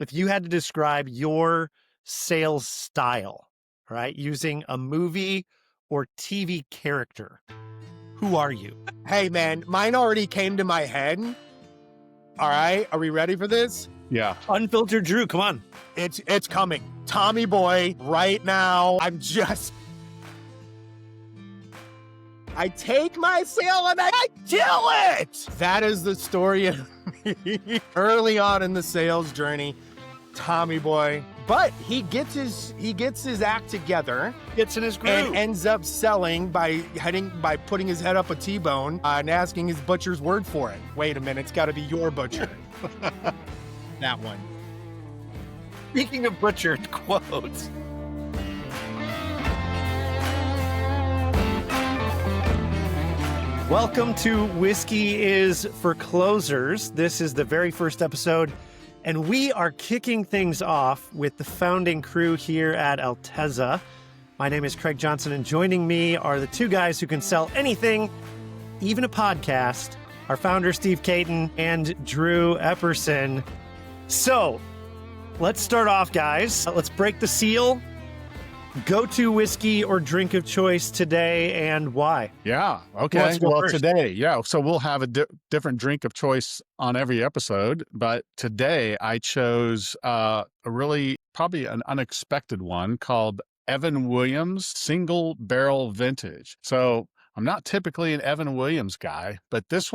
if you had to describe your sales style, right, using a movie or TV character, who are you? Hey, man, mine already came to my head. All right, are we ready for this? Yeah. Unfiltered Drew, come on. It's coming. Tommy boy, right now, I take my sale and I kill it! That is the story of me early on in the sales journey. Tommy boy. But he gets his act together. Gets in his groove. And ends up selling by putting his head up a T-bone and asking his butcher's word for it. Wait a minute, it's got to be your butcher. That one. Speaking of butchered quotes. Welcome to Whiskey is for Closers. This is the very first episode, and we are kicking things off with the founding crew here at Alteza. My name is Craig Johnson, and joining me are the two guys who can sell anything, even a podcast, our founder, Steve Caton, and Drew Epperson. So, let's start off, guys. Let's break the seal. Go-to whiskey or drink of choice today, and why? Yeah. Okay. Let's go Well, first. today, so we'll have a different drink of choice on every episode. But today I chose probably an unexpected one called Evan Williams Single Barrel Vintage. So I'm not typically an Evan Williams guy, but this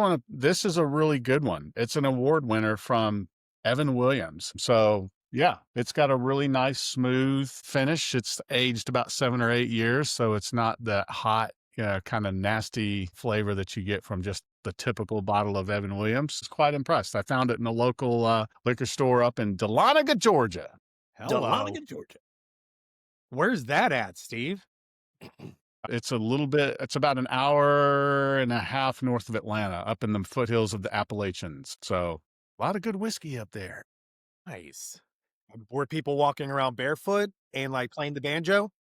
is a really good one. It's an award winner from Evan Williams. So yeah, it's got a really nice, smooth finish. It's aged about 7 or 8 years, so it's not that hot, kind of nasty flavor that you get from just the typical bottle of Evan Williams. I was quite impressed. I found it in a local liquor store up in Dahlonega, Georgia. Dahlonega, Georgia. Where's that at, Steve? It's about an hour and a half north of Atlanta, up in the foothills of the Appalachians. So a lot of good whiskey up there. Nice. Were people walking around barefoot and like playing the banjo?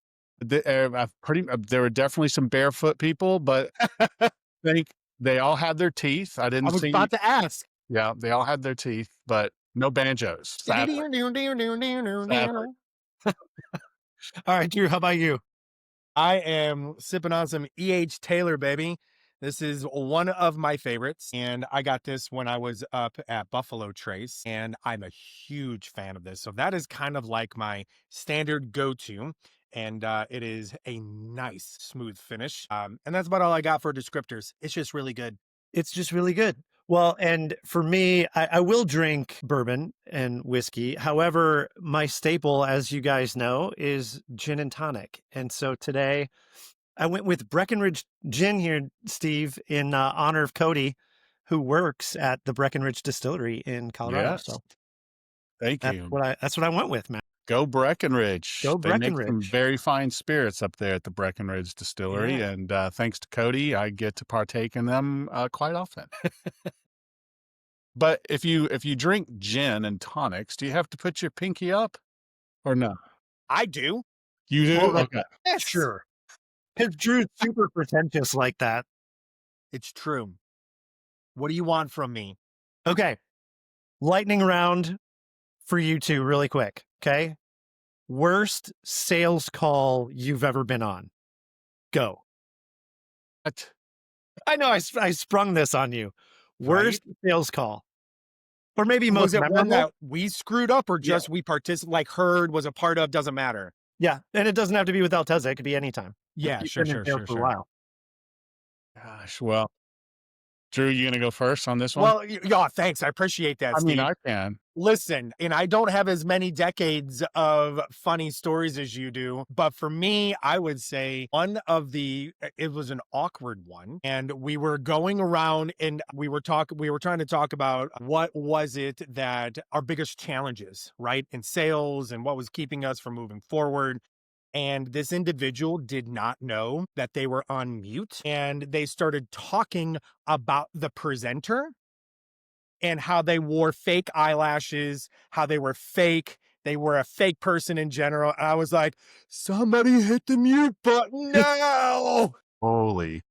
There were definitely some barefoot people, but I think they all had their teeth. I was about to ask. Yeah, they all had their teeth, but no banjos. Sadly. Sadly. All right, Drew, how about you? I am sipping on some E.H. Taylor, baby. This is one of my favorites, and I got this when I was up at Buffalo Trace, and I'm a huge fan of this. So that is kind of like my standard go-to, and it is a nice, smooth finish. And that's about all I got for descriptors. It's just really good. It's just really good. Well, and for me, I will drink bourbon and whiskey. However, my staple, as you guys know, is gin and tonic. And so today I went with Breckenridge Gin here, Steve, in honor of Cody, who works at the Breckenridge Distillery in Colorado. Yes. So Thank that's you. what I went with, man. Go Breckenridge. Go They make some Breckenridge. very fine spirits up there at the Breckenridge Distillery. Yeah. And thanks to Cody, I get to partake in them quite often. But if you drink gin and tonics, do you have to put your pinky up or no? I do. You do? Well, Okay. Yes. Sure. Because Drew's super pretentious like that. It's true. What do you want from me? Okay. Lightning round for you two really quick. Okay. Worst sales call you've ever been on. Go. What? I know I sprung this on you. Worst sales call. Or maybe most Was it one memorable. that we screwed up or just we participated, like heard, was a part of, doesn't matter? Yeah. And it doesn't have to be with Alteza. It could be anytime. Yeah, You've sure. been in sales for a while. Gosh, well, Drew, you going to go first on this one? Well, yeah, thanks. I appreciate that, I Steve. mean, I can. Listen, and I don't have as many decades of funny stories as you do, but for me, I would say it was an awkward one. And we were going around and we were trying to talk about what was it that our biggest challenges, right? In sales and what was keeping us from moving forward. And this individual did not know that they were on mute, and they started talking about the presenter and how they wore fake eyelashes, how they were fake. They were a fake person in general. And I was like, somebody hit the mute button now. Holy.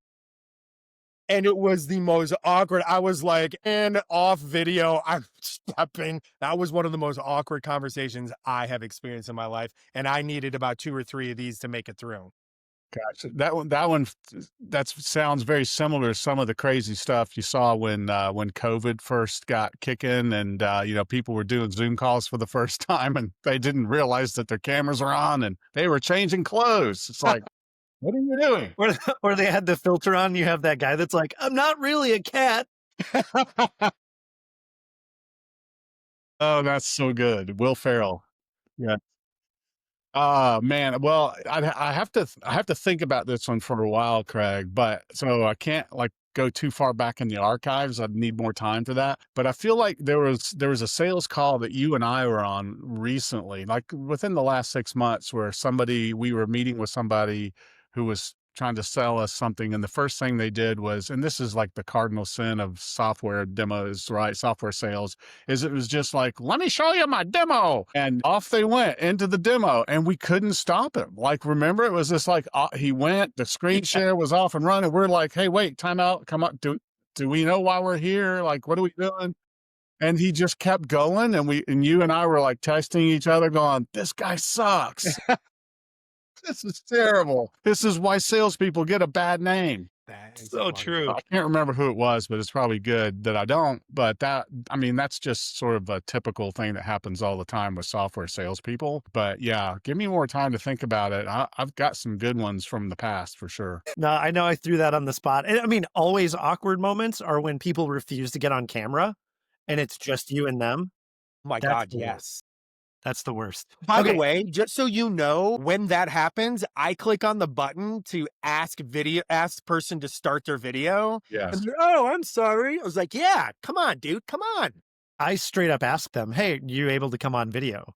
And it was the most awkward. I was like, and off video, I'm stepping. That was one of the most awkward conversations I have experienced in my life. And I needed about 2 or 3 of these to make it through. Gotcha. That one, that sounds very similar to some of the crazy stuff you saw when COVID first got kicking and, people were doing Zoom calls for the first time and they didn't realize that their cameras are on and they were changing clothes. It's like, what are you doing? Or they had the filter on. You have that guy that's like, I'm not really a cat. Oh, that's so good. Will Ferrell. Yeah. Oh, man. Well, I have to think about this one for a while, Craig, but so I can't, like, go too far back in the archives. I'd need more time for that. But I feel like there was a sales call that you and I were on recently, like, within the last 6 months where we were meeting with somebody who was trying to sell us something, and the first thing they did was, and this is like the cardinal sin of software demos, right? Software sales, is it was just like, let me show you my demo. And off they went into the demo and we couldn't stop him. Like, remember, it was just like, he went, the screen share was off and running. We're like, hey, wait, time out. Come on. Do we know why we're here? Like, what are we doing? And he just kept going. And you and I were like texting each other going, this guy sucks. This is terrible. This is why salespeople get a bad name. That is So funny. true. I can't remember who it was, but it's probably good that I don't. But that's just sort of a typical thing that happens all the time with software salespeople. But yeah, give me more time to think about it. I've got some good ones from the past for sure. No, I know I threw that on the spot. And I mean, always awkward moments are when people refuse to get on camera and it's just you and them. Oh my That's God, the worst. yes. That's the worst. By the Okay. way, just so you know, when that happens, I click on the button to ask person to start their video. Yes. And they're, oh, I'm sorry. I was like, yeah, come on, dude, come on. I straight up ask them, hey, you able to come on video?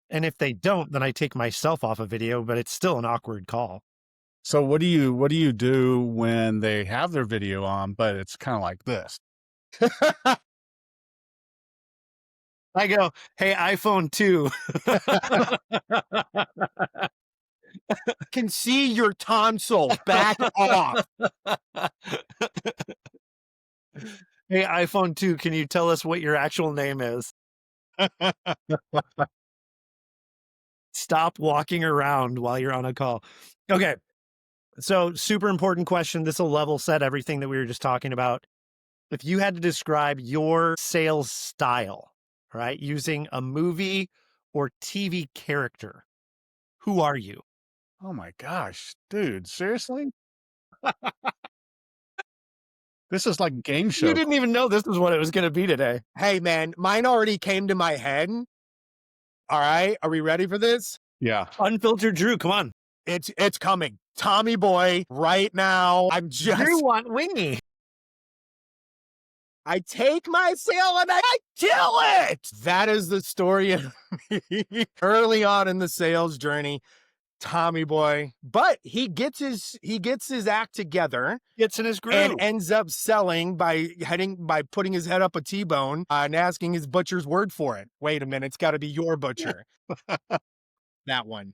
And if they don't, then I take myself off a video, but it's still an awkward call. So what do you do when they have their video on, but it's kind of like this? I go, hey, iPhone 2. Can see your tonsil. Back off. Hey, iPhone 2, can you tell us what your actual name is? Stop walking around while you're on a call. Okay. So, super important question. This will level set everything that we were just talking about. If you had to describe your sales style, right, using a movie or TV character, who are you? Oh my gosh, dude, seriously? This is like game show. You didn't even know this was what it was going to be today. Hey, man, mine already came to my head. All right, are we ready for this? Yeah. Unfiltered Drew, come on. It's coming. Tommy boy, right now. You want wingy. I take my sale and I kill it. That is the story of me early on in the sales journey. Tommy boy, but he gets his act together, Gets in his groove. and ends up selling by putting his head up a T-bone and asking his butcher's word for it. Wait a minute, it's got to be your butcher. That one.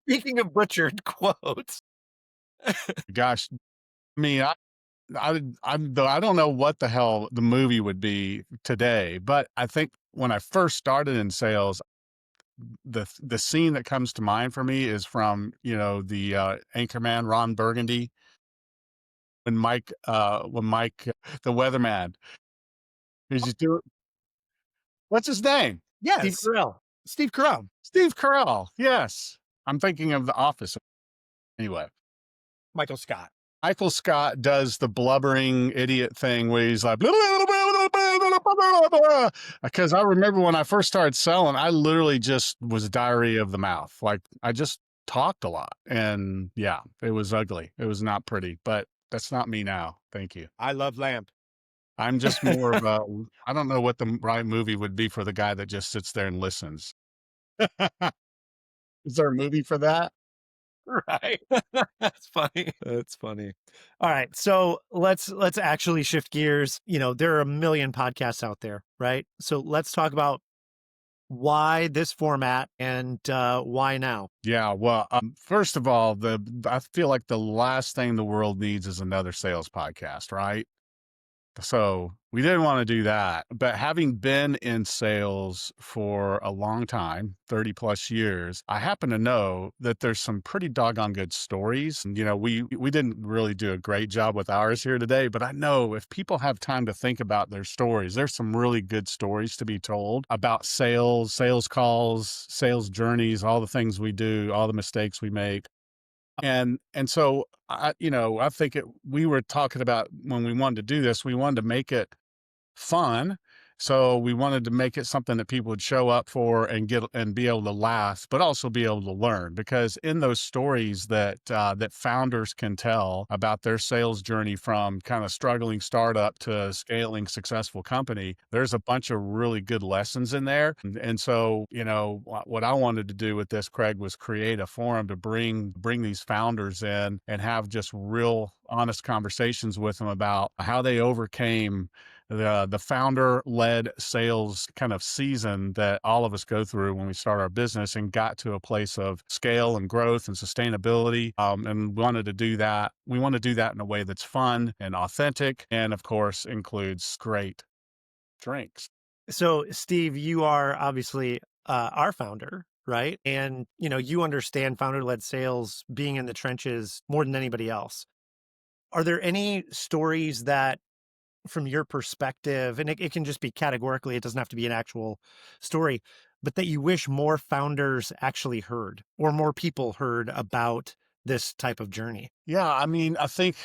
Speaking of butchered quotes. Gosh, I mean, I don't know what the hell the movie would be today, but I think when I first started in sales, the scene that comes to mind for me is from, the Anchorman, Ron Burgundy, when Mike, the weatherman, is he doing, what's his name? Yes. Steve Carell. Steve Carell. Steve Carell. Yes. I'm thinking of The Office. Anyway. Michael Scott. Michael Scott does the blubbering idiot thing where he's like, because I remember when I first started selling, I literally just was diarrhea of the mouth. Like, I just talked a lot, and yeah, it was ugly. It was not pretty, but that's not me now. Thank you. I love lamp. I'm just more of a, I don't know what the right movie would be for the guy that just sits there and listens. Is there a movie for that? Right. That's funny. That's funny. All right. So let's actually shift gears. There are a million podcasts out there, right? So let's talk about Why this format and why now? Yeah, well, first of all, I feel like the last thing the world needs is another sales podcast, right? So we didn't want to do that. But having been in sales for a long time, 30 plus years, I happen to know that there's some pretty doggone good stories. And, we didn't really do a great job with ours here today, but I know if people have time to think about their stories, there's some really good stories to be told about sales, sales calls, sales journeys, all the things we do, all the mistakes we make. And so I think we were talking about when we wanted to do this, we wanted to make it fun. So we wanted to make it something that people would show up for and get and be able to laugh, but also be able to learn. Because in those stories that founders can tell about their sales journey from kind of struggling startup to scaling successful company, there's a bunch of really good lessons in there. And so, what I wanted to do with this, Craig, was create a forum to bring these founders in and have just real honest conversations with them about how they overcame the founder-led sales kind of season that all of us go through when we start our business and got to a place of scale and growth and sustainability. And wanted to do that. We want to do that in a way that's fun and authentic, and of course includes great drinks. So, Steve, you are obviously our founder, right? And, you understand founder-led sales being in the trenches more than anybody else. Are there any stories that, from your perspective, and it can just be categorically, it doesn't have to be an actual story, but that you wish more founders actually heard or more people heard about this type of journey? Yeah, I mean, I think,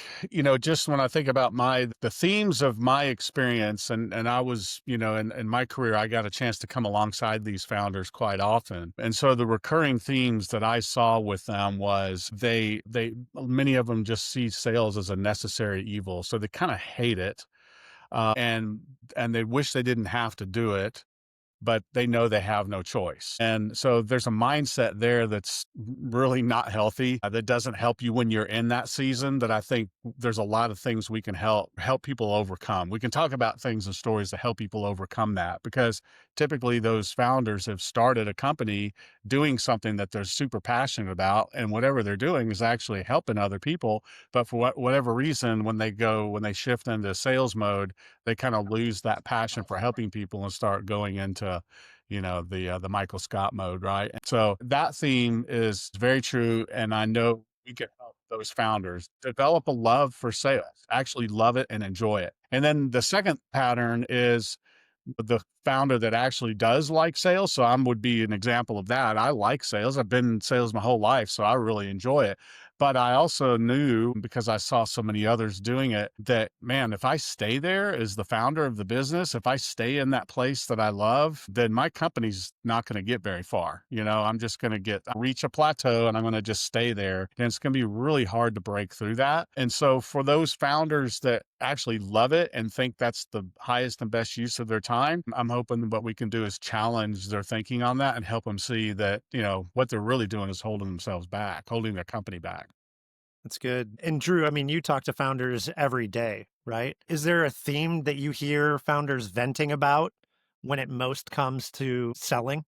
just when I think about the themes of my experience and I was, in my career, I got a chance to come alongside these founders quite often. And so the recurring themes that I saw with them was many of them just see sales as a necessary evil. So they kind of hate it. And they wish they didn't have to do it, but they know they have no choice. And so there's a mindset there that's really not healthy, that doesn't help you when you're in that season, that I think there's a lot of things we can help people overcome. We can talk about things and stories to help people overcome that, because typically those founders have started a company doing something that they're super passionate about, and whatever they're doing is actually helping other people. But for whatever reason, when they shift into sales mode, they kind of lose that passion for helping people and start going into the Michael Scott mode, right? And so that theme is very true, and I know we can help those founders develop a love for sales, actually love it and enjoy it. And then the second pattern is the founder that actually does like sales. So I would be an example of that. I like sales. I've been in sales my whole life, so I really enjoy it. But I also knew, because I saw so many others doing it, that, man, if I stay there as the founder of the business, if I stay in that place that I love, then my company's not going to get very far. I'm just going to reach a plateau, and I'm going to just stay there. And it's going to be really hard to break through that. And so for those founders that actually love it and think that's the highest and best use of their time, I'm hoping what we can do is challenge their thinking on that and help them see that, what they're really doing is holding themselves back, holding their company back. That's good. And Drew, I mean, you talk to founders every day, right? Is there a theme that you hear founders venting about when it most comes to selling?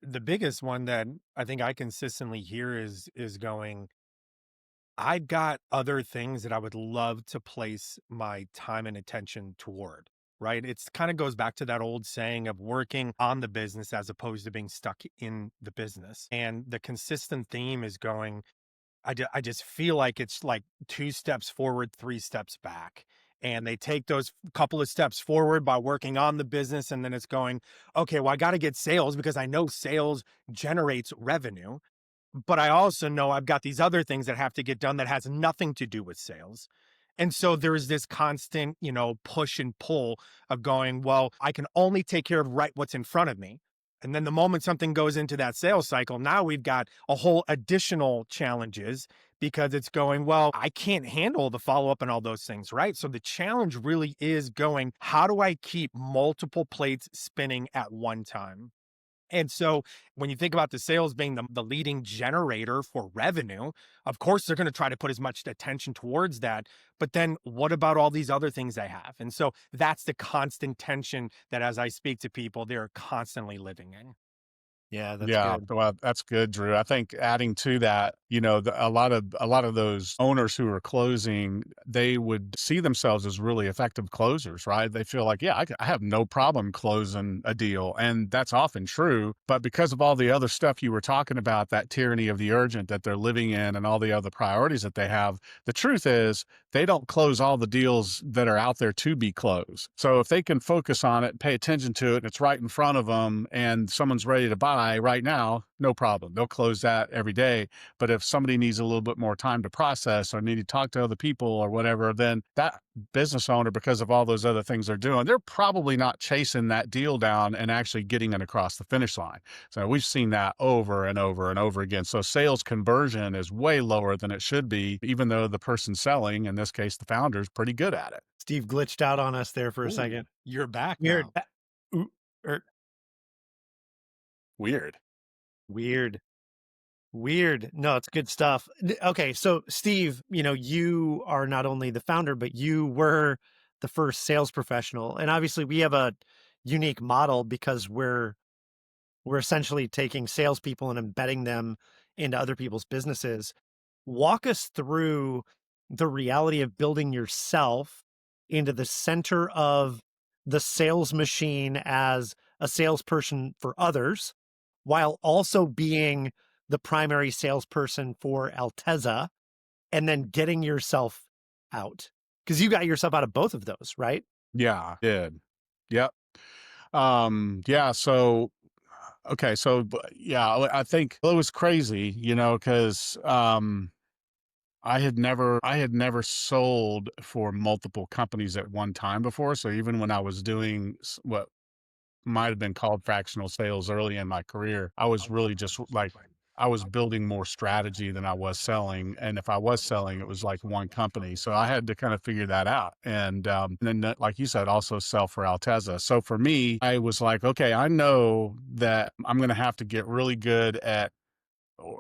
The biggest one that I think I consistently hear is going, I've got other things that I would love to place my time and attention toward, right? It's kind of goes back to that old saying of working on the business as opposed to being stuck in the business. And the consistent theme is going, I just feel like it's like 2 steps forward, 3 steps back. And they take those couple of steps forward by working on the business. And then it's going, okay, well, I got to get sales because I know sales generates revenue. But I also know I've got these other things that have to get done that has nothing to do with sales. And so there's this constant, push and pull of going, well, I can only take care of what's in front of me. And then the moment something goes into that sales cycle, now we've got a whole additional challenges because it's going, well, I can't handle the follow up and all those things, right? So the challenge really is going, how do I keep multiple plates spinning at one time? And so when you think about the sales being the leading generator for revenue, of course, they're going to try to put as much attention towards that. But then what about all these other things they have? And so that's the constant tension that as I speak to people, they're constantly living in. Yeah, that's Yeah, good. well, that's good, Drew. I think adding to that, a lot of those owners who are closing, they would see themselves as really effective closers, right? They feel like, yeah, I have no problem closing a deal, and that's often true. But because of all the other stuff you were talking about, that tyranny of the urgent that they're living in, and all the other priorities that they have, the truth is they don't close all the deals that are out there to be closed. So if they can focus on it, pay attention to it, and it's right in front of them, and someone's ready to buy right now, no problem. They'll close that every day. But if somebody needs a little bit more time to process or need to talk to other people or whatever, then that business owner, because of all those other things they're doing, they're probably not chasing that deal down and actually getting it across the finish line. So we've seen that over and over and over again. So sales conversion is way lower than it should be, even though the person selling, in this case, the founder, is pretty good at it. Steve glitched out on us there for a Ooh, second. you're back Weird. now. Ooh, er, Weird. weird. Weird. No, it's good stuff. Okay, so Steve, you are not only the founder, but you were the first sales professional. And obviously we have a unique model because we're essentially taking salespeople and embedding them into other people's businesses. Walk us through the reality of building yourself into the center of the sales machine as a salesperson for others, while also being the primary salesperson for Alteza, and then getting yourself out. Because you got yourself out of both of those, right? Yeah, did. Yep. Yeah. So, okay. So, yeah, I think it was crazy, because I had never sold for multiple companies at one time before. So even when I was doing what might have been called fractional sales early in my career, I was really just like, I was building more strategy than I was selling. And if I was selling, it was like one company. So I had to kind of figure that out. And then, like you said, also sell for Alteza. So for me, I was like, okay, I know that I'm going to have to get really good at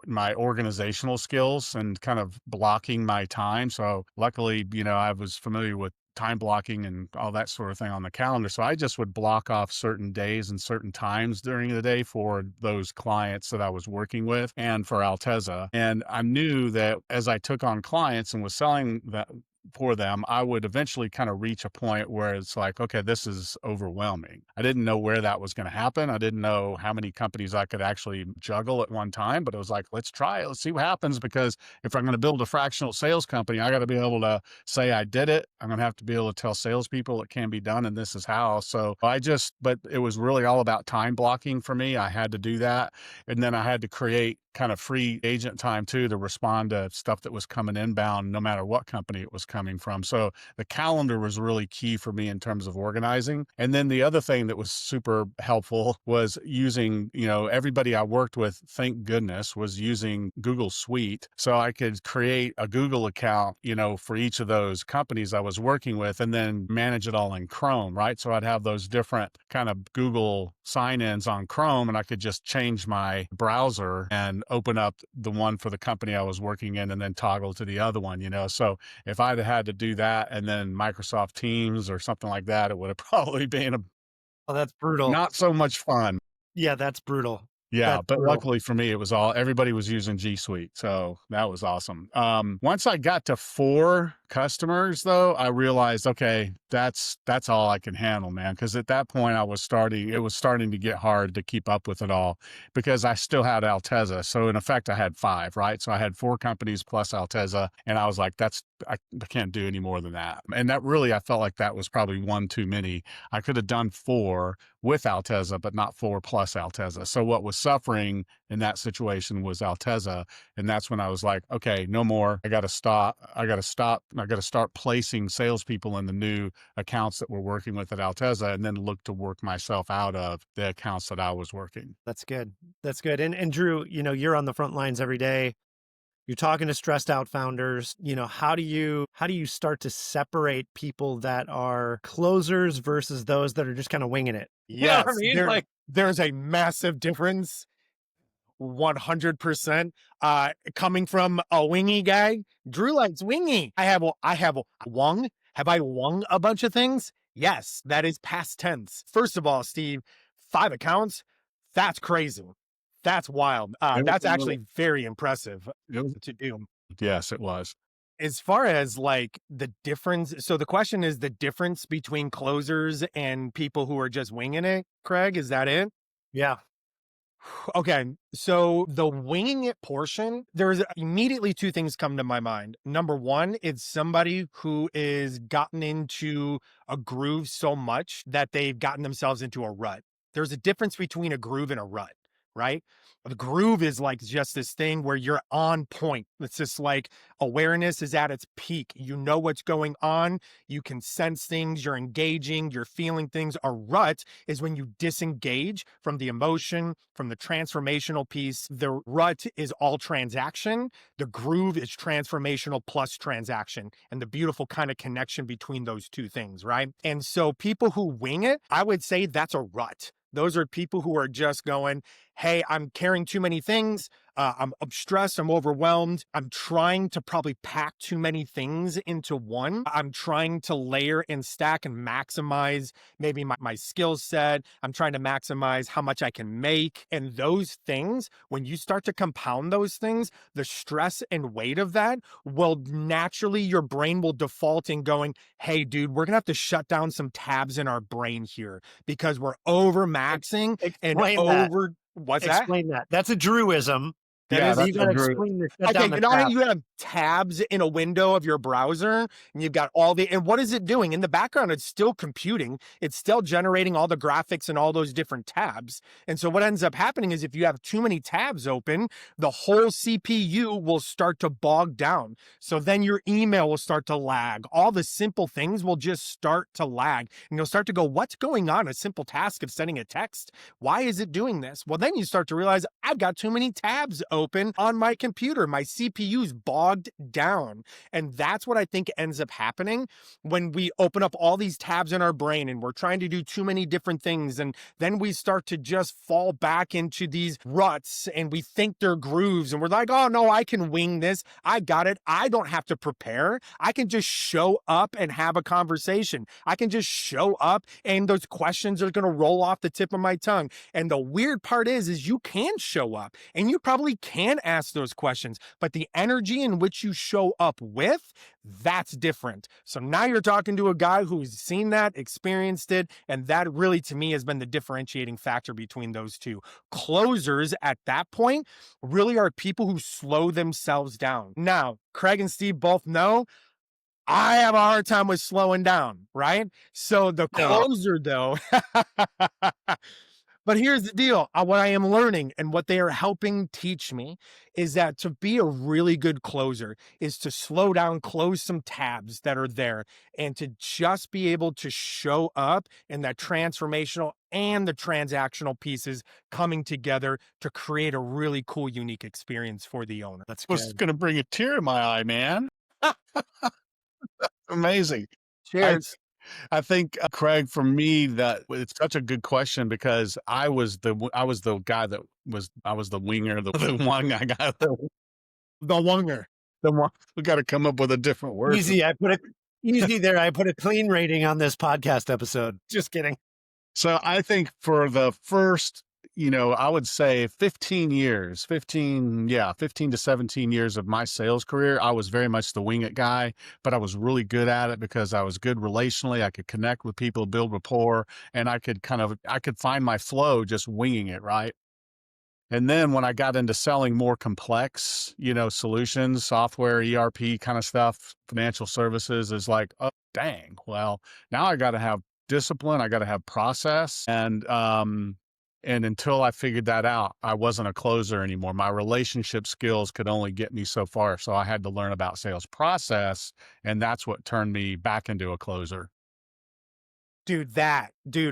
my organizational skills and kind of blocking my time. So luckily, I was familiar with time blocking and all that sort of thing on the calendar. So I just would block off certain days and certain times during the day for those clients that I was working with and for Alteza. And I knew that as I took on clients and was selling that for them, I would eventually kind of reach a point where it's like, okay, this is overwhelming. I didn't know where that was going to happen. I didn't know how many companies I could actually juggle at one time, but it was like, let's try it. Let's see what happens. Because if I'm going to build a fractional sales company, I got to be able to say I did it. I'm going to have to be able to tell salespeople it can be done and this is how. But it was really all about time blocking for me. I had to do that. And then I had to create kind of free agent time too to respond to stuff that was coming inbound, no matter what company it was coming from. So the calendar was really key for me in terms of organizing. And then the other thing that was super helpful was using, everybody I worked with, thank goodness, was using Google Suite. So I could create a Google account, for each of those companies I was working with and then manage it all in Chrome, right? So I'd have those different kind of Google sign-ins on Chrome and I could just change my browser and open up the one for the company I was working in and then toggle to the other one, So if I'd had to do that and then Microsoft Teams or something like that, it would have probably been Oh, that's brutal. not so much fun. Yeah, that's brutal. Yeah, That's but brutal. luckily for me, everybody was using G Suite. So that was awesome. Once I got to 4 customers though, I realized, okay, that's all I can handle, man. Cause at that point it was starting to get hard to keep up with it all because I still had Alteza. So in effect, I had 5, right? So I had 4 companies plus Alteza. And I was like, I can't do any more than that. And that really, I felt like that was probably one too many. I could have done 4 with Alteza, but not 4 plus Alteza. So what was suffering in that situation was Alteza. And that's when I was like, okay, no more. I got to stop. I got to start placing salespeople in the new accounts that we're working with at Alteza and then look to work myself out of the accounts that I was working. That's good. That's good. And Drew, you're on the front lines every day. You're talking to stressed out founders. How do you start to separate people that are closers versus those that are just kind of winging it? You know what I Yes, mean? Like, there's a massive difference, 100%. Coming from a wingy guy, Drew likes wingy. I have wung. Have I wung a bunch of things? Yes, that is past tense. First of all, Steve, 5 accounts, that's crazy. That's wild. It was That's a little, actually very impressive it was, to do. yes, it was. As far as like the difference, so the question is the difference between closers and people who are just winging it, Craig, is that it? yeah. Okay, so the winging it portion, there's immediately 2 things come to my mind. Number one, it's somebody who is gotten into a groove so much that they've gotten themselves into a rut. There's a difference between a groove and a rut, right? The groove is like just this thing where you're on point. It's just like awareness is at its peak. You know what's going on. You can sense things. You're engaging. You're feeling things. A rut is when you disengage from the emotion, from the transformational piece. The rut is all transaction. The groove is transformational plus transaction, and the beautiful kind of connection between those 2 things, right? And so people who wing it, I would say that's a rut. Those are people who are just going, hey, I'm carrying too many things. I'm stressed. I'm overwhelmed. I'm trying to probably pack too many things into one. I'm trying to layer and stack and maximize maybe my skill set. I'm trying to maximize how much I can make. And those things, when you start to compound those things, the stress and weight of that will naturally, your brain will default in going, hey, dude, we're going to have to shut down some tabs in our brain here because we're over maxing and Explain that. over. What's that? Explain that. That's a Druism. That Yeah, is, So that's you got a to group. explain this. Shut okay, down the you know how tab. you have tabs in a window of your browser and you've got all the, and what is it doing? In the background, it's still computing. It's still generating all the graphics and all those different tabs. And so what ends up happening is if you have too many tabs open, the whole CPU will start to bog down. So then your email will start to lag. All the simple things will just start to lag. And you'll start to go, what's going on? A simple task of sending a text. Why is it doing this? Well, then you start to realize I've got too many tabs open on my computer. My CPU's bogged down. And that's what I think ends up happening when we open up all these tabs in our brain and we're trying to do too many different things. And then we start to just fall back into these ruts and we think they're grooves and we're like, oh no, I can wing this. I got it. I don't have to prepare. I can just show up and have a conversation. I can just show up and those questions are going to roll off the tip of my tongue. And the weird part is you can show up and you probably can ask those questions, but the energy in which you show up with, that's different. So now you're talking to a guy who's seen that, experienced it, and that really to me has been the differentiating factor between those 2. Closers at that point really are people who slow themselves down. Now, Craig and Steve both know I have a hard time with slowing down, right? So the No. closer though, but here's the deal. What I am learning and what they are helping teach me is that to be a really good closer is to slow down, close some tabs that are there, and to just be able to show up in that transformational and the transactional pieces coming together to create a really cool, unique experience for the owner. That's Was good. going to bring a tear in my eye, man. Amazing. I Cheers. I think, Craig, for me, that it's such a good question because I was the guy that was I was the winger, the one I got The Wunger. the one. We got to come up with a different word. Easy. Easy there. I put a clean rating on this podcast episode. Just kidding. So I think for the first, I would say 15 years, 15 to 17 years of my sales career, I was very much the wing it guy, but I was really good at it because I was good relationally. I could connect with people, build rapport, and I could find my flow just winging it, right? And then when I got into selling more complex, solutions, software, ERP kind of stuff, financial services is like, oh, dang. Well, now I got to have discipline. I got to have process. And until I figured that out, I wasn't a closer anymore. My relationship skills could only get me so far. So I had to learn about sales process. And that's what turned me back into a closer. Dude,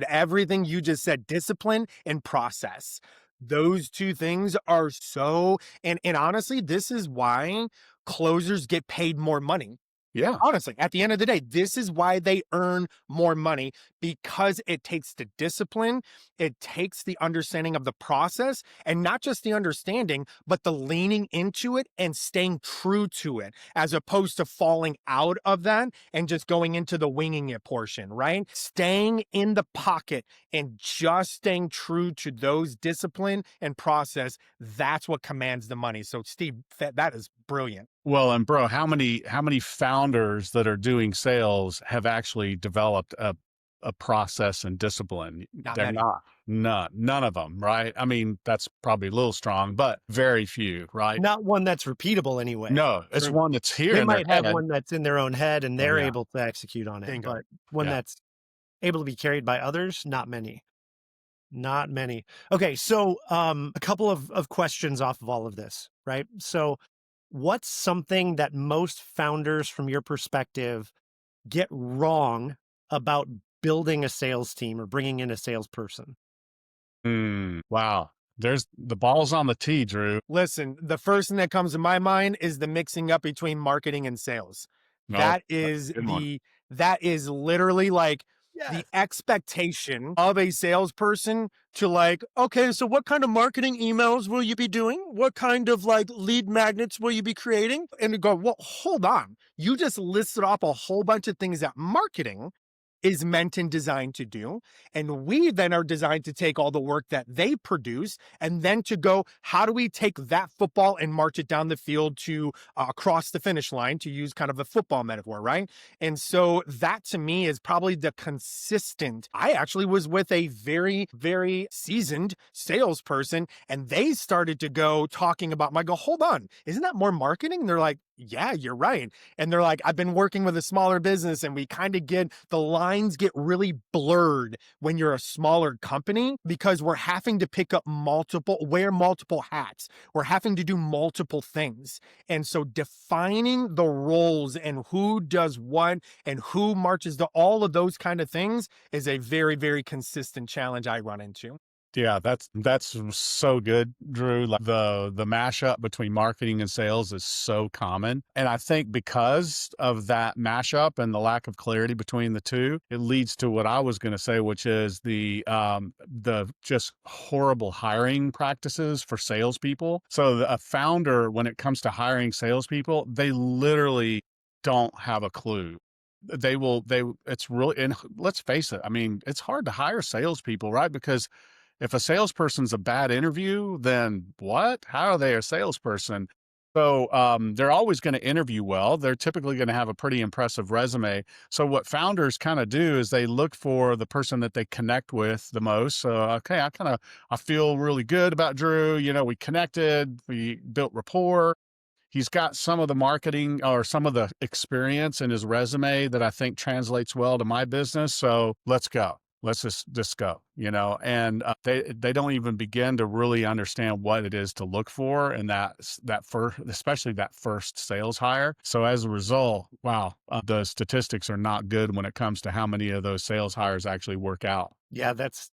everything you just said, discipline and process. Those two things are so, and honestly, this is why closers get paid more money. Yeah. Honestly, at the end of the day, this is why they earn more money, because it takes the discipline, it takes the understanding of the process, and not just the understanding, but the leaning into it and staying true to it, as opposed to falling out of that and just going into the winging it portion, right? Staying in the pocket and just staying true to those discipline and process, that's what commands the money. So, Steve, that is brilliant. Well, and bro, how many founders that are doing sales have actually developed a process and discipline? Not They're many. not. None of them, right? I mean, that's probably a little strong, but very few, right? Not one that's repeatable anyway. No, it's They- one that's here They in their might have head. one that's in their own head and they're Yeah. able to execute on it, Bingo. but one Yeah. that's able to be carried by others, not many. Not many. Okay, so a couple of questions off of all of this, right? So what's something that most founders from your perspective get wrong about building a sales team or bringing in a salesperson? Wow. There's the ball's on the tee, Drew. Listen, the first thing that comes to my mind is the mixing up between marketing and sales. No, That that's a is good one. that is literally like the Yes. expectation of a salesperson to like, okay, so what kind of marketing emails will you be doing? What kind of like lead magnets will you be creating? And you go, well, hold on. You just listed off a whole bunch of things that marketing is meant and designed to do. And we then are designed to take all the work that they produce and then to go, how do we take that football and march it down the field to across the finish line, to use kind of a football metaphor, right? And so that to me is probably the consistent. I actually was with a very, very seasoned salesperson and they started to go talking about, I go, hold on, isn't that more marketing? And they're like, yeah, you're right. And they're like, I've been working with a smaller business and we kind of get the lines get really blurred when you're a smaller company because we're having to wear multiple hats. We're having to do multiple things. And so defining the roles and who does what and who marches to all of those kind of things is a very, very consistent challenge I run into. Yeah, that's so good, Drew. Like the mashup between marketing and sales is so common. And I think because of that mashup and the lack of clarity between the two, it leads to what I was going to say, which is the just horrible hiring practices for salespeople. So a founder, when it comes to hiring salespeople, they literally don't have a clue. It's really, and let's face it, I mean, it's hard to hire salespeople, right? Because if a salesperson's a bad interview, then what? How are they a salesperson? So they're always going to interview well. They're typically going to have a pretty impressive resume. So what founders kind of do is they look for the person that they connect with the most. So, okay, I feel really good about Drew. You know, we connected, we built rapport. He's got some of the marketing or some of the experience in his resume that I think translates well to my business. So let's go. Let's just go, you know, and they don't even begin to really understand what it is to look for in that first, especially that first sales hire. So as a result, wow, the statistics are not good when it comes to how many of those sales hires actually work out. Yeah, that's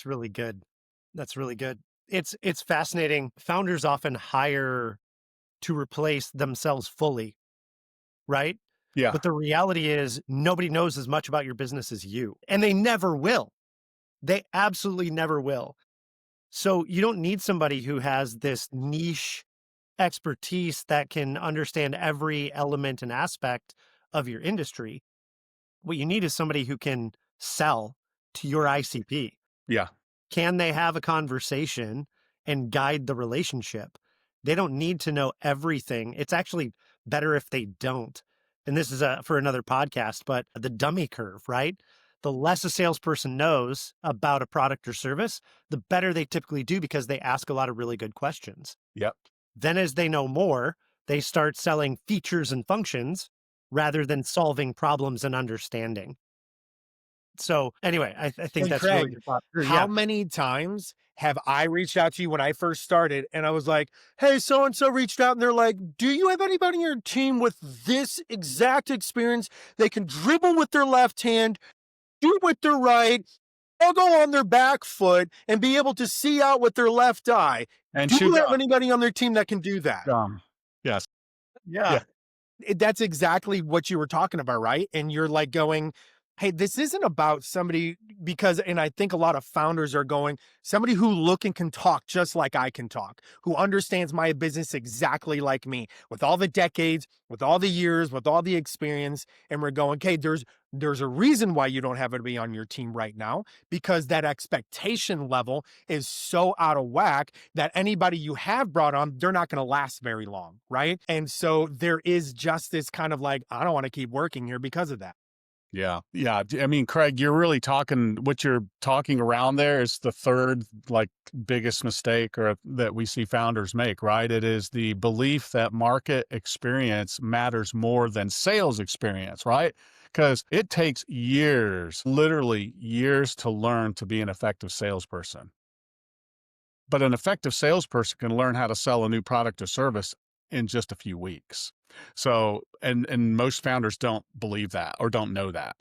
really good. That's really good. It's fascinating. Founders often hire to replace themselves fully, right? Yeah. But the reality is nobody knows as much about your business as you, and they never will. They absolutely never will. So you don't need somebody who has this niche expertise that can understand every element and aspect of your industry. What you need is somebody who can sell to your ICP. Yeah. Can they have a conversation and guide the relationship? They don't need to know everything. It's actually better if they don't. And this is for another podcast, but the dummy curve, right? The less a salesperson knows about a product or service, the better they typically do because they ask a lot of really good questions. Yep. Then as they know more, they start selling features and functions rather than solving problems and understanding. So anyway, I think And that's Craig, really good thought. how many times have I reached out to you when I first started and I was like, hey, so-and-so reached out and they're like, do you have anybody in your team with this exact experience? They can dribble with their left hand, shoot with their right, They'll go on their back foot and be able to see out with their left eye. And Do chew you have gum. anybody on their team that can do that? Yes. Yeah. Yeah. That's exactly what you were talking about, right? And you're like going, hey, this isn't about somebody because, and I think a lot of founders are going, somebody who look and can talk just like I can talk, who understands my business exactly like me, with all the decades, with all the years, with all the experience. And we're going, okay, there's a reason why you don't have anybody on your team right now, because that expectation level is so out of whack that anybody you have brought on, they're not going to last very long, right? And so there is just this kind of like, I don't want to keep working here because of that. Yeah. Yeah. I mean, Craig, you're really talking, what you're talking around there is the third, like, biggest mistake or that we see founders make, right? It is the belief that market experience matters more than sales experience, right? Because it takes years, literally years, to learn to be an effective salesperson. But an effective salesperson can learn how to sell a new product or service in just a few weeks. So, and most founders don't believe that or don't know that.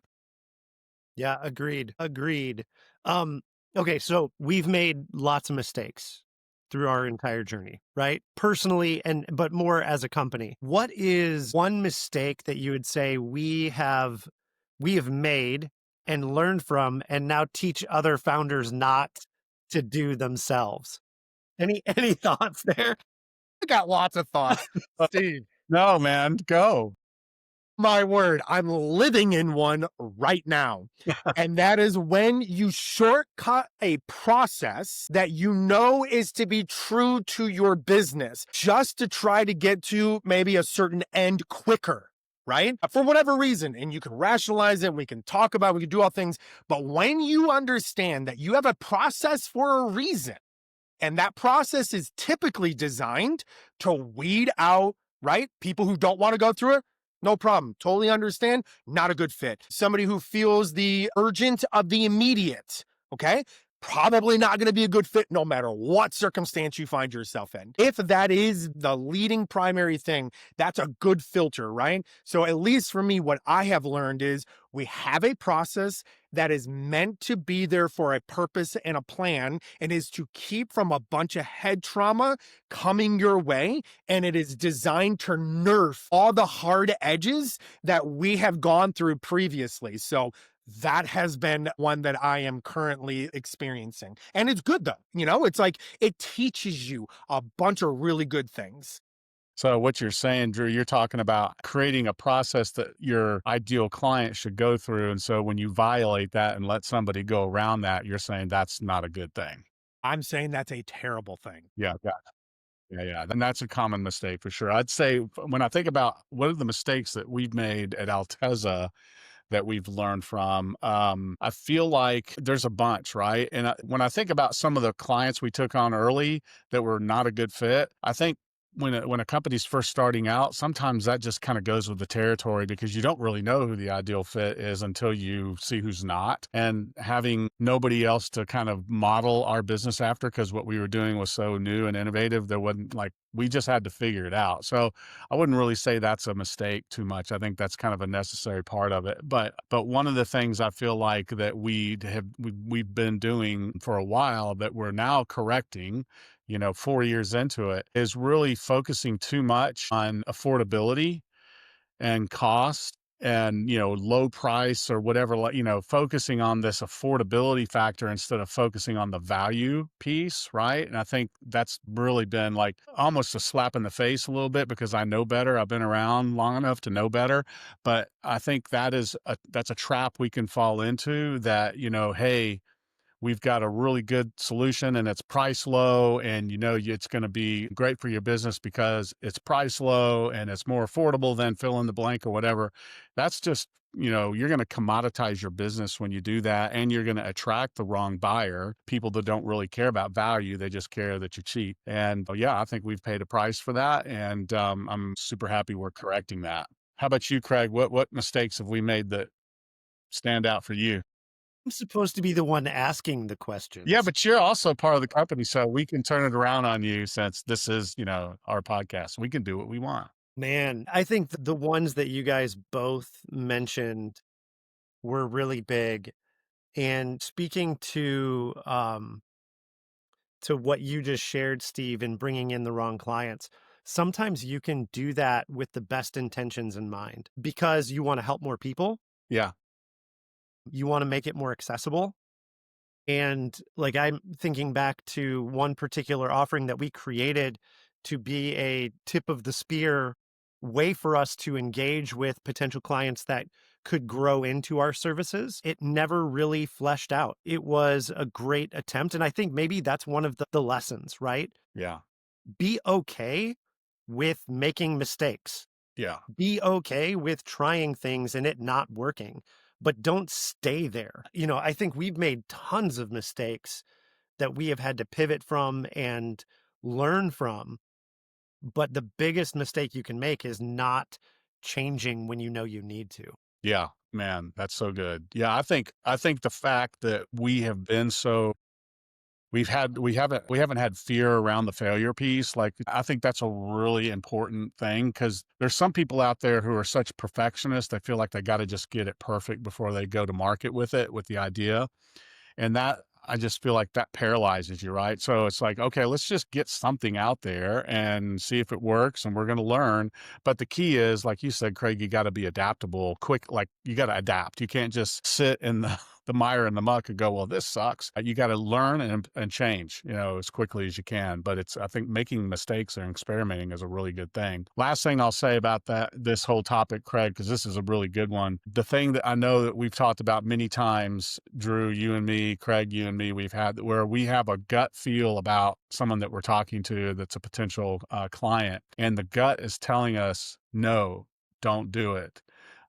Yeah, agreed. Agreed. Um, okay, so we've made lots of mistakes through our entire journey, right? Personally and but more as a company. What is one mistake that you would say we have made and learned from and now teach other founders not to do themselves? Any thoughts there? I got lots of thoughts, Steve. No, man, go. My word, I'm living in one right now. And that is when you shortcut a process that you know is to be true to your business, just to try to get to maybe a certain end quicker, right? For whatever reason. And you can rationalize it, we can talk about it, we can do all things. But when you understand that you have a process for a reason, and that process is typically designed to weed out, right? People who don't want to go through it, no problem. Totally understand. Not a good fit. Somebody who feels the urgent of the immediate, okay? Probably not going to be a good fit no matter what circumstance you find yourself in. If that is the leading primary thing, that's a good filter, right? So at least for me, what I have learned is we have a process that is meant to be there for a purpose and a plan, and is to keep from a bunch of head trauma coming your way. And it is designed to nerf all the hard edges that we have gone through previously. So that has been one that I am currently experiencing. And it's good though. It's like it teaches you a bunch of really good things. So what you're saying, Drew, you're talking about creating a process that your ideal client should go through. And so when you violate that and let somebody go around that, you're saying that's not a good thing. I'm saying that's a terrible thing. Yeah. Yeah. Yeah. Yeah. And that's a common mistake for sure. I'd say when I think about what are the mistakes that we've made at Alteza that we've learned from. I feel like there's a bunch, right? And when I think about some of the clients we took on early that were not a good fit, I think when a company's first starting out, sometimes that just kind of goes with the territory because you don't really know who the ideal fit is until you see who's not. And having nobody else to kind of model our business after, because what we were doing was so new and innovative, there wasn't like, we just had to figure it out. So I wouldn't really say that's a mistake too much. I think that's kind of a necessary part of it. But one of the things I feel like that we've been doing for a while that we're now correcting, 4 years into it, is really focusing too much on affordability and cost and, low price or whatever, focusing on this affordability factor instead of focusing on the value piece. Right. And I think that's really been like almost a slap in the face a little bit because I know better. I've been around long enough to know better. But I think that's a trap we can fall into that, hey, we've got a really good solution and it's price low and it's going to be great for your business because it's price low and it's more affordable than fill in the blank or whatever. That's just, you're going to commoditize your business when you do that, and you're going to attract the wrong buyer, people that don't really care about value. They just care that you're cheap. And yeah, I think we've paid a price for that. And I'm super happy we're correcting that. How about you, Craig? What mistakes have we made that stand out for you? I'm supposed to be the one asking the Yeah, questions. but you're also part of the company, so we can turn it around on you since this is, our podcast. We can do what we want. Man, I think the ones that you guys both mentioned were really big. And speaking to what you just shared, Steve, in bringing in the wrong clients, sometimes you can do that with the best intentions in mind because you want to help more people, Yeah. you want to make it more accessible. And like I'm thinking back to one particular offering that we created to be a tip of the spear way for us to engage with potential clients that could grow into our services. It never really fleshed out. It was a great attempt. And I think maybe that's one of the lessons, right? Yeah. Be okay with making mistakes. Yeah. Be okay with trying things and it not working, but don't stay there. I think we've made tons of mistakes that we have had to pivot from and learn from. But the biggest mistake you can make is not changing when you know you need to. Yeah, man, that's so good. Yeah, I think the fact that we have been so we haven't had fear around the failure piece. Like, I think that's a really important thing because there's some people out there who are such perfectionists. They feel like they got to just get it perfect before they go to market with it, with the idea. And that I just feel like that paralyzes you, right? So it's like, okay, let's just get something out there and see if it works and we're going to learn. But the key is, like you said, Craig, you got to be adaptable, quick, like you got to adapt. You can't just sit in the mire and the muck and go, well, this sucks. You got to learn and change, as quickly as you can. But I think making mistakes and experimenting is a really good thing. Last thing I'll say about this whole topic, Craig, because this is a really good one. The thing that I know that we've talked about many times, Drew, you and me, Craig, you and me, we've had where we have a gut feel about someone that we're talking to that's a potential client. And the gut is telling us, no, don't do it.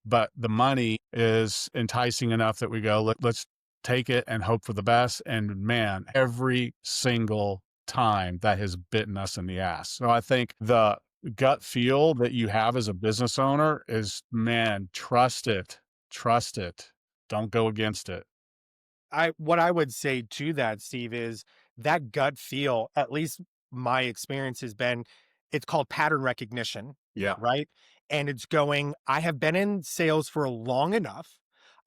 But the money is enticing enough that we go, let's take it and hope for the best. And man, every single time that has bitten us in the ass. So I think the gut feel that you have as a business owner is, man, trust it. Trust it. Don't go against it. What I would say to that, Steve, is that gut feel, at least my experience has been, it's called pattern recognition, Yeah. right? And it's going, I have been in sales for long enough.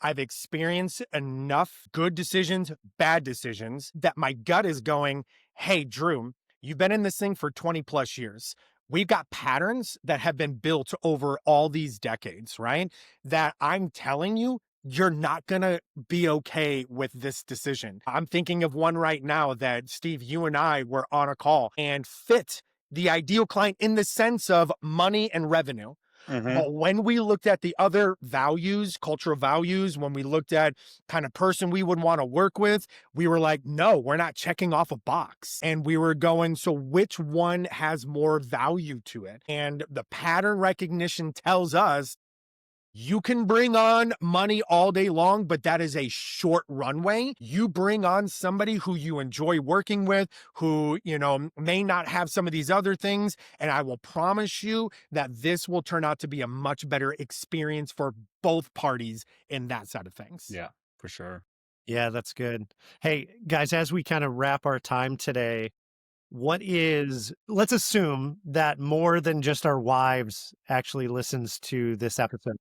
I've experienced enough good decisions, bad decisions that my gut is going, hey, Drew, you've been in this thing for 20 plus years. We've got patterns that have been built over all these decades, right? That I'm telling you, you're not going to be okay with this decision. I'm thinking of one right now that, Steve, you and I were on a call and fit the ideal client in the sense of money and revenue. Hmm. But when we looked at the other values, cultural values, when we looked at kind of person we would want to work with, we were like, no, we're not checking off a box. And we were going, so which one has more value to it? And the pattern recognition tells us you can bring on money all day long, but that is a short runway. You bring on somebody who you enjoy working with, who, may not have some of these other things. And I will promise you that this will turn out to be a much better experience for both parties in that side of things. Yeah, for sure. Yeah, that's good. Hey, guys, as we kind of wrap our time today, let's assume that more than just our wives actually listens to this episode.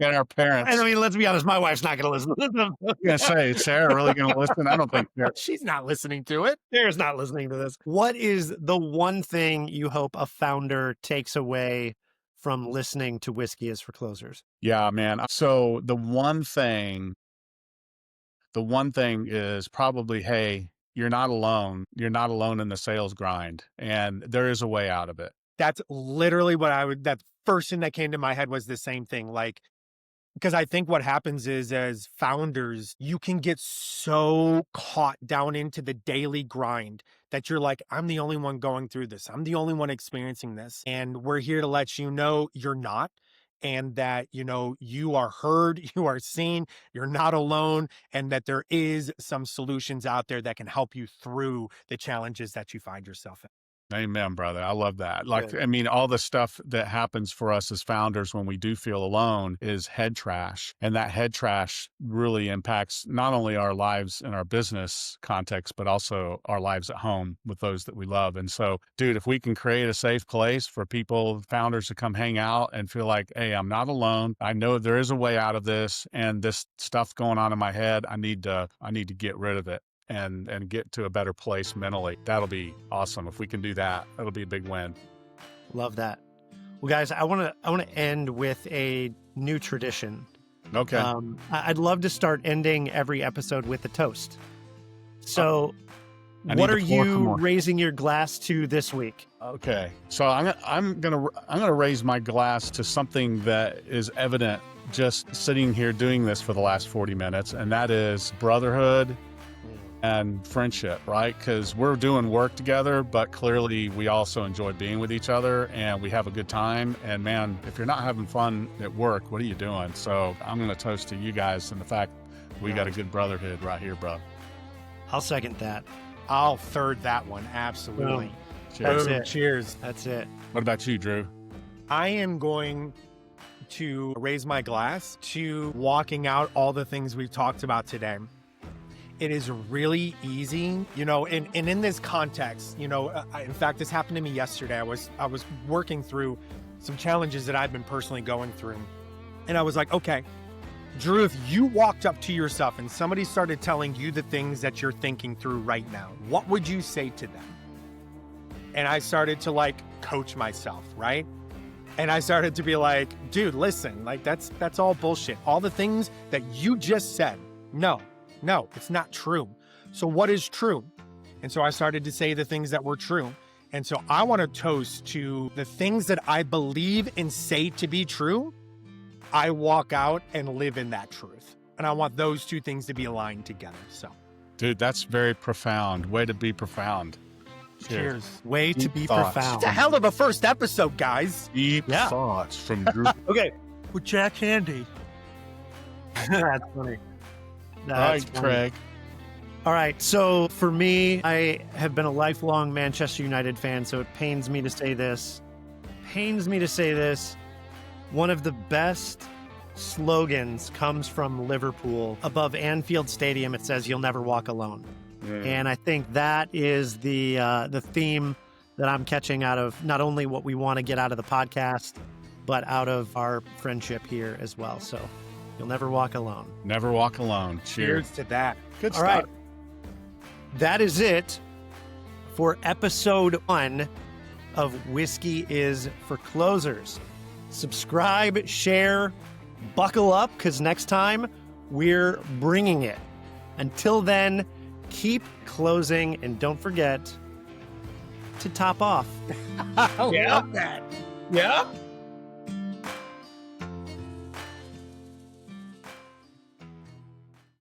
And our And I parents, mean, let's be honest, my wife's not going to listen. I'm going to say, is Sarah really going to listen? I don't think Sarah. She's not listening to it. Sarah's not listening to this. What is the one thing you hope a founder takes away from listening to Whiskey is for Closers? Yeah, man. So the one thing is probably, hey, you're not alone. You're not alone in the sales grind, and there is a way out of it. That's literally that first thing that came to my head was the same thing. Like, because I think what happens is, as founders, you can get so caught down into the daily grind that you're like, I'm the only one going through this. I'm the only one experiencing this. And we're here to let you know you're not. And that, you are heard, you are seen, you're not alone, and that there is some solutions out there that can help you through the challenges that you find yourself in. Amen, brother. I love that. Like, Good. I mean, all the stuff that happens for us as founders when we do feel alone is head trash. And that head trash really impacts not only our lives in our business context, but also our lives at home with those that we love. And so, dude, if we can create a safe place for people, founders to come hang out and feel like, hey, I'm not alone. I know there is a way out of this, and this stuff going on in my head, I need to get rid of it and get to a better place mentally. That'll be awesome. If we can do that, that'll be a big win. Love that. Well, guys, I want to end with a new tradition. Okay. I'd love to start ending every episode with a toast. So, what are you raising your glass to this week? Okay. So I'm gonna raise my glass to something that is evident just sitting here doing this for the last 40 minutes, and that is brotherhood and friendship, right? Because we're doing work together, but clearly we also enjoy being with each other and we have a good time. And man, if you're not having fun at work, what are you doing? So I'm going to toast to you guys and the fact we got a good brotherhood right here, bro. I'll second that. I'll third that one. Absolutely. Cheers. That's it. Cheers. That's it. What about you, Drew? I am going to raise my glass to walking out all the things we've talked about today. It is really easy, and in this context, in fact, this happened to me yesterday. I was working through some challenges that I've been personally going through. And I was like, okay, Drew, if you walked up to yourself and somebody started telling you the things that you're thinking through right now, what would you say to them? And I started to coach myself, right? And I started to be like, dude, listen, that's all bullshit. All the things that you just said, no, it's not true. So what is true? And so I started to say the things that were true. And so I want to toast to the things that I believe and say to be true. I walk out and live in that truth. And I want those two things to be aligned together. So, dude, that's very profound. Way to be profound. Cheers. Way to be thoughts. profound. It's a hell of a first episode, guys. Deep thoughts from Drew. Okay, with Jack Handy. That's funny. All right, Craig. All right, so for me, I have been a lifelong Manchester United fan, so it pains me to say this. One of the best slogans comes from Liverpool. Above Anfield Stadium, it says, "You'll never walk alone." And I think that is the theme that I'm catching out of not only what we want to get out of the podcast, but out of our friendship here as well. So you'll never walk alone. Never walk alone. Cheers to that. Good All stuff. right. That is it for episode 1 of Whiskey is for Closers. Subscribe, share, buckle up, because next time we're bringing it. Until then, keep closing and don't forget to top off. I love that. Yeah.